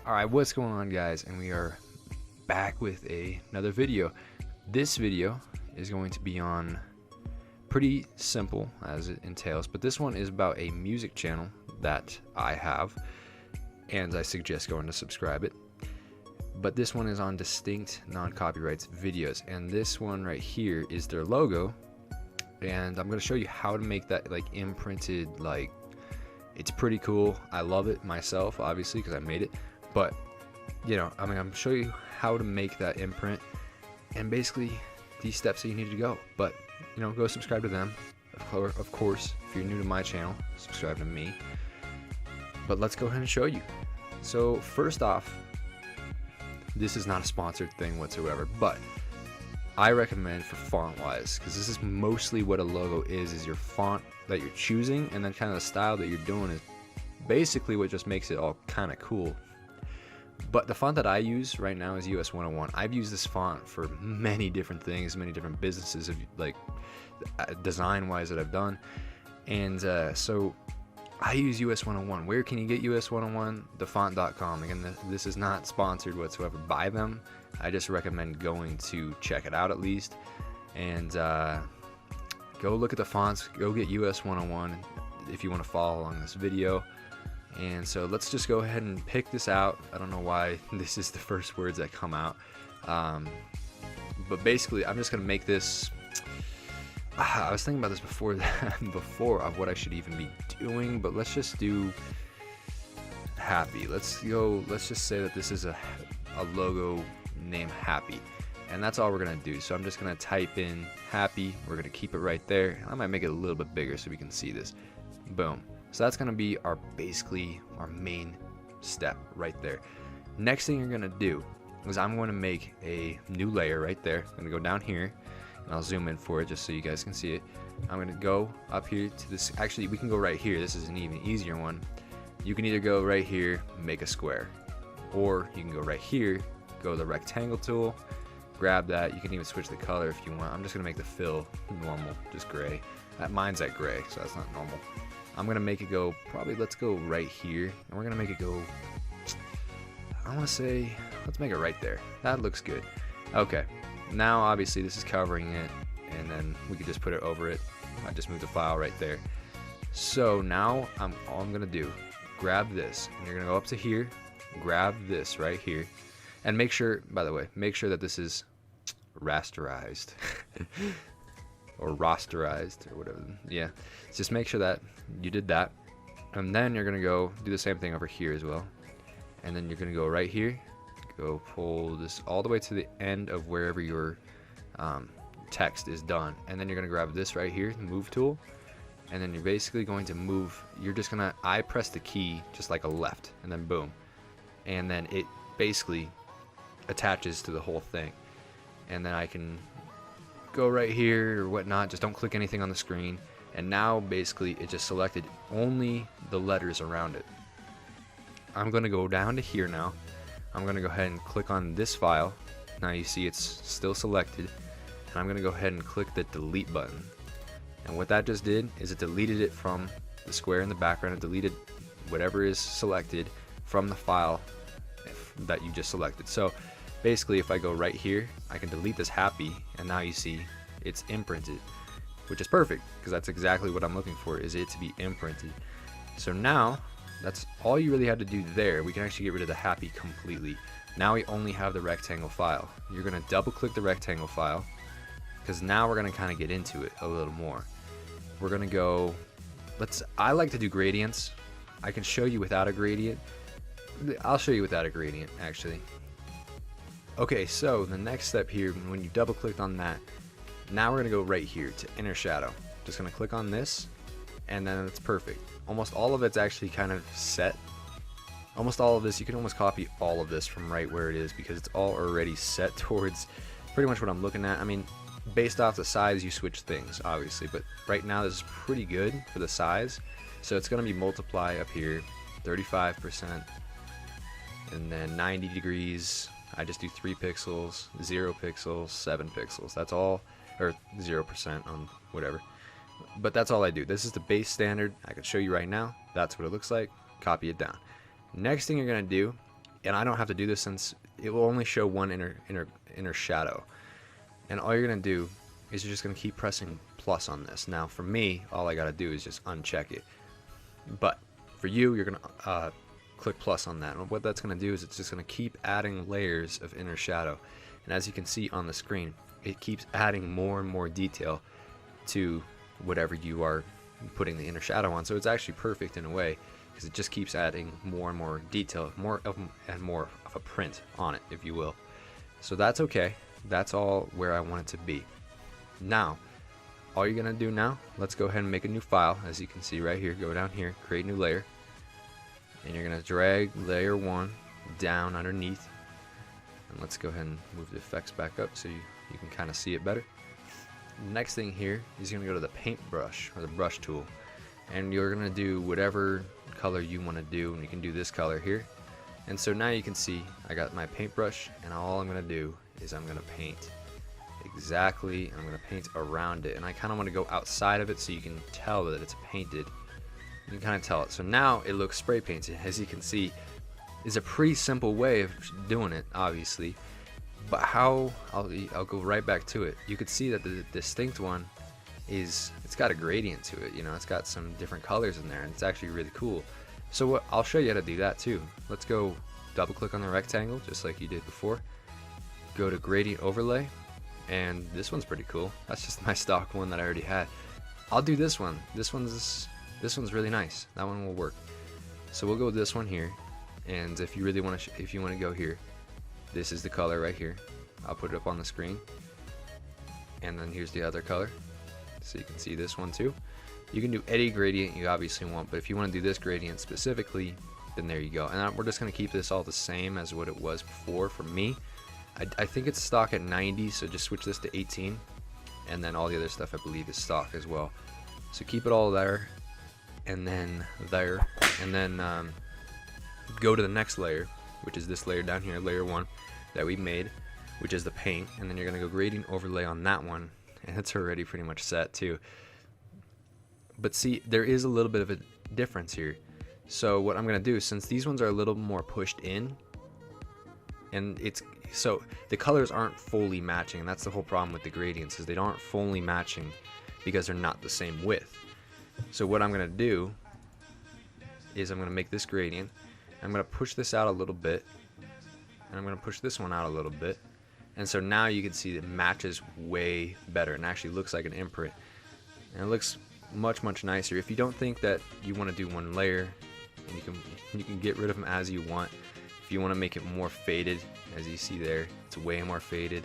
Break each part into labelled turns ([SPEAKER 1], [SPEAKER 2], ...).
[SPEAKER 1] Alright, what's going on, guys? And we are back with another video. This video is going to be on pretty simple as it entails, but this one is about a music channel that I have, and I suggest going to subscribe it. But this one is on distinct non-copyrights videos, and this one right here is their logo, and I'm going to show you how to make that like imprinted. Like, it's pretty cool. I love it myself, obviously, because I made it. But, you know, I'm going to show you how to make that imprint and basically these steps that you need to go. But, you know, go subscribe to them. Of course, if you're new to my channel, subscribe to me. But let's go ahead and show you. So, first off, this is not a sponsored thing whatsoever, but I recommend for font-wise, because this is mostly what a logo is your font that you're choosing, and then kind of the style that you're doing is basically what just makes it all kind of cool. But the font that I use right now is US 101. I've used this font for many different things, many different businesses, of like design-wise that I've done, and so I use US 101. Where can you get US 101? Thefont.com. Again, this is not sponsored whatsoever by them. I just recommend going to check it out at least, and go look at the fonts. Go get US 101 if you want to follow along this video. And so let's just go ahead and pick this out. I don't know why this is the first words that come out, but basically I'm just gonna make this. I was thinking about this before of what I should even be doing, but let's just do happy. Let's just say that this is a logo named Happy, and that's all we're gonna do. So I'm just gonna type in happy. We're gonna keep it right there. I might make it a little bit bigger so we can see this. Boom. So that's gonna be basically our main step right there. Next thing you're gonna do is I'm going to make a new layer right there. I'm gonna go down here, and I'll zoom in for it just so you guys can see it. I'm gonna go up here to this. Actually, we can go right here. This is an even easier one. You can either go right here, make a square, or you can go right here, go to the rectangle tool, grab that. You can even switch the color if you want. I'm just gonna make the fill normal, just gray. Mine's at gray, so that's not normal. I'm gonna make it go, probably, let's go right here, and we're gonna make it go, I wanna say, let's make it right there. That looks good. Okay, now obviously this is covering it, and then we could just put it over it. I just moved the file right there. So now all I'm gonna do, grab this, and you're gonna go up to here, grab this right here, and make sure, by the way, make sure that this is rasterized. Or rasterized, or whatever. Yeah, just make sure that you did that, and then you're gonna go do the same thing over here as well, and then you're gonna go right here, go pull this all the way to the end of wherever your text is done, and then you're gonna grab this right here, the move tool, and then you're basically going to move. You're just gonna press the key just like a left, and then boom, and then it basically attaches to the whole thing, and then I can go right here or whatnot. Just don't click anything on the screen, and now basically it just selected only the letters around it. I'm gonna go down to here now. I'm gonna go ahead and click on this file. Now you see it's still selected, and I'm gonna go ahead and click the delete button, and what that just did is it deleted it from the square in the background. It deleted whatever is selected from the file that you just selected. So basically, if I go right here, I can delete this happy, and now you see it's imprinted, which is perfect, because that's exactly what I'm looking for, is it to be imprinted. So now, that's all you really had to do there. We can actually get rid of the happy completely. Now we only have the rectangle file. You're going to double click the rectangle file, because now we're going to kind of get into it a little more. We're going to go, I like to do gradients. I can show you without a gradient. I'll show you without a gradient, actually. Okay, so the next step here, when you double clicked on that, now we're gonna go right here to inner shadow. Just gonna click on this, and then it's perfect. Almost all of it's actually kind of set. Almost all of this, you can almost copy all of this from right where it is, because it's all already set towards pretty much what I'm looking at. I mean, based off the size, you switch things, obviously, but right now this is pretty good for the size. So it's gonna be multiply up here, 35%, and then 90 degrees. I just do 3 pixels, 0 pixels, 7 pixels. That's all, or 0% on whatever. But that's all I do. This is the base standard. I can show you right now. That's what it looks like. Copy it down. Next thing you're going to do and I don't have to do this since it will only show one inner shadow. And all you're gonna do is you're just gonna keep pressing plus on this. Now for me, all I gotta do is just uncheck it. But for you, you're gonna click plus on that. And what that's gonna do is it's just gonna keep adding layers of inner shadow. And as you can see on the screen, it keeps adding more and more detail to whatever you are putting the inner shadow on. So it's actually perfect in a way, because it just keeps adding more and more detail, more of a print on it, if you will. So that's okay. That's all where I want it to be. Now, all you're gonna do now, let's go ahead and make a new file. As you can see right here, go down here, create new layer, and you're gonna drag layer 1 down underneath. And let's go ahead and move the effects back up so you can kind of see it better. Next thing here is you're gonna go to the paintbrush, or the brush tool, and you're gonna do whatever color you want to do, and you can do this color here. And so now you can see I got my paintbrush, and all I'm gonna do is I'm gonna paint exactly, and I'm gonna paint around it, and I kind of want to go outside of it so you can tell that it's painted. You can kind of tell it. So now it looks spray painted. As you can see, is a pretty simple way of doing it, obviously. But how, I'll go right back to it. You could see that the distinct one is, it's got a gradient to it, you know, it's got some different colors in there, and it's actually really cool. So what, I'll show you how to do that too. Let's go double click on the rectangle just like you did before. Go to gradient overlay, and this one's pretty cool. That's just my stock one that I already had. I'll do this one. This one's really nice. That one will work. So we'll go with this one here, and if you really want to, if you want to go here, this is the color right here. I'll put it up on the screen, and then here's the other color, so you can see this one too. You can do any gradient you obviously want, but if you want to do this gradient specifically, then there you go. And we're just going to keep this all the same as what it was before for me. I think it's stock at 90, so just switch this to 18, and then all the other stuff I believe is stock as well. So keep it all there, and then there, and then go to the next layer, which is this layer down here, layer 1 that we made, which is the paint, and then you're going to go gradient overlay on that one, and it's already pretty much set too. But see, there is a little bit of a difference here. So what I'm going to do, since these ones are a little more pushed in, and it's so the colors aren't fully matching, and that's the whole problem with the gradients, is they aren't fully matching because they're not the same width. So what I'm going to do is I'm going to make this gradient, I'm going to push this out a little bit, and I'm going to push this one out a little bit, and so now you can see it matches way better and actually looks like an imprint, and it looks much nicer. If you don't think that you want to do one layer, and you can get rid of them as you want. If you want to make it more faded, as you see there, it's way more faded,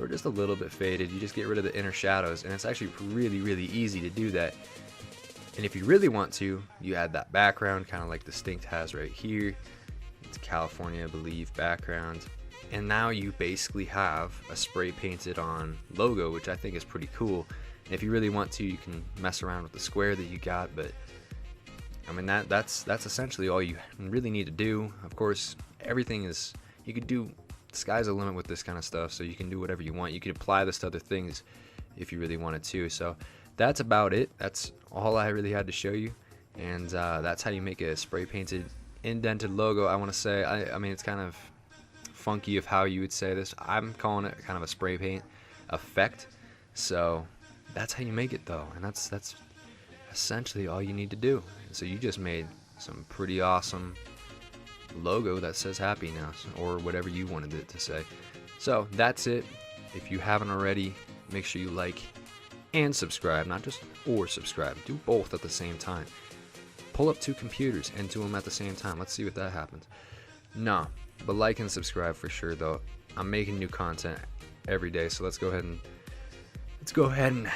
[SPEAKER 1] or just a little bit faded, you just get rid of the inner shadows, and it's actually really easy to do that. And if you really want to, you add that background, kind of like Distinct has right here. It's California, I believe, background. And now you basically have a spray painted on logo, which I think is pretty cool. And if you really want to, you can mess around with the square that you got, but I mean that's essentially all you really need to do. Of course, everything is, you could do, the sky's the limit with this kind of stuff, so you can do whatever you want. You could apply this to other things if you really wanted to. So that's about it. That's all I really had to show you, and that's how you make a spray painted indented logo. I want to say, I mean, it's kind of funky of how you would say this. I'm calling it kind of a spray paint effect. So that's how you make it though, and that's essentially all you need to do. So you just made some pretty awesome logo that says happy now, or whatever you wanted it to say. So that's it. If you haven't already, make sure you like and subscribe, not just or subscribe, do both at the same time. Pull up 2 computers and do them at the same time. Let's see what that happens. No, but like and subscribe for sure though. I'm making new content every day, so let's go ahead and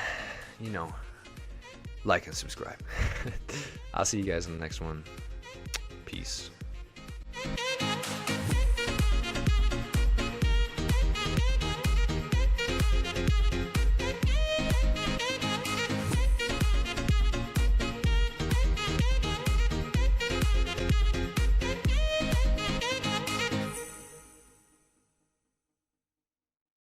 [SPEAKER 1] you know, like and subscribe. I'll see you guys in the next one. Peace.